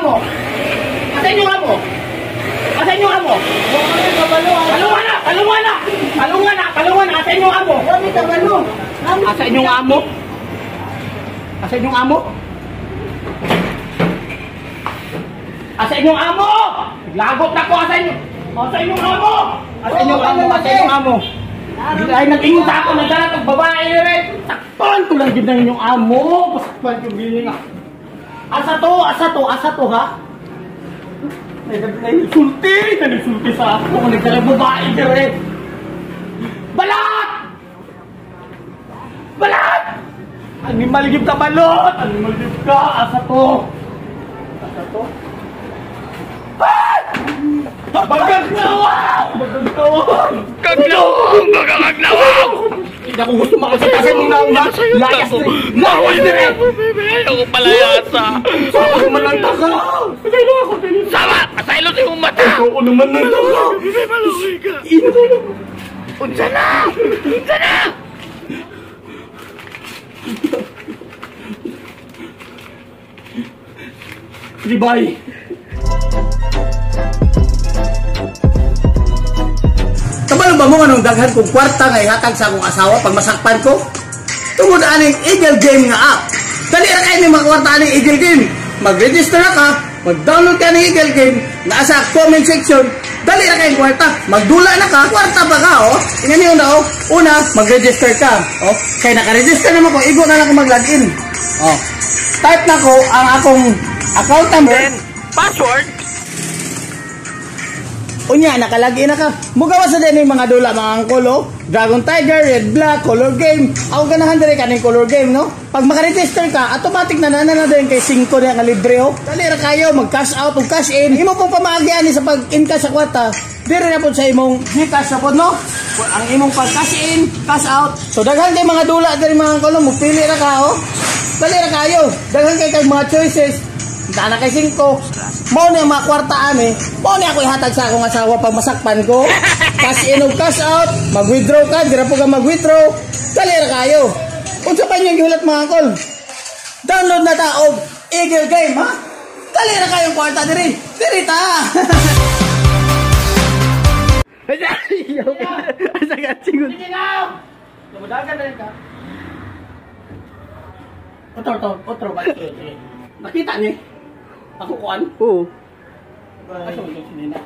amo? Asan yung amo? Asan yung amo? Kalungan na! Kalungan na! Kalungan na! Kalungan na! Asan yung amo? Asan yung amo? Asan yung amo? Asan yung amo? Lagot na ko! Asan yung... Asan yung amo? Asan yung amo? Asan yung amo? Ay, nag-ingon sa ako, nagdala ng babae rin. Sakpan ko lang din ng inyong amo. Pasakpan ko din nga. Asa to, ha? Nag-sulti sa ako. Nagdala ng babae rin. Balat! Balat! Animal give ka balot! Animal give ka! Asa to? Magagnawa! Kaglawang! Magagnawa! Hindi ako gusto makasitasin mo na una. Layas na rin! Layas na rin! Ayaw ko palayasa. Sama ko man lang taka! Sama! Asaylo sa iyong mata! Ikaw ko naman lang taka! Maluwi ka! Unsa na! Unsa na! Libay! Kabalo ba mo anong daghan kong kwarta nga ihatag sa akong asawa pag masakpan ko? Tungod aning Eagle Game nga app. Dali ra kayo mga kwarta aning Eagle Game. Mag-register na ka, mag-download ka ng Eagle Game, nasa comment section, dali ra kayong kwarta. Magdula na ka, kwarta ba ka, oh? Tingnan niyo na, oh. Una, mag-register ka, oh. Kaya naka-register naman ko, igo na lang ako mag-login. Oh. Type na ko ang akong account number. Then, password. Unya, nakalagin na ka. Mugawa sa din yung mga dula, mga angkol, oh. Dragon Tiger, Red Black, Color Game. Ako ganahan din ka ng Color Game, no? Pag makaregister ka, automatic na din kay 5 na nga libre, oh. Dali ra kayo, mag-cash out o cash in. Imo pong pamagian sa pag-in-cash sa kwarta. Dire na po sa imong Gcash na po, no? Ang imong pag-cash in, cash out. So, daghan kay mga dula din mga angkol, no? Mupili ra ka, oh. Dali ra kayo. Daghan kay mga choices. Dana kay 5. Mo na mga kwartaan eh. Mo na ako ihatag sa akong asawa pag masakpan ko. Cash in o cash out. Mag-withdraw ka. Dira po ka mag-withdraw. Dali ra kayo. Unsa pa niyong gihulat mga kol? Download na ta og Eagle Game, ha? Dali ra kayong kwarta diri. Diri ta. Asa ka tingon? Sige na! Lumadagan na rin ka. Otro ba? Nakita niyo? Ako kuan? Oo. Ay, so, hindi na.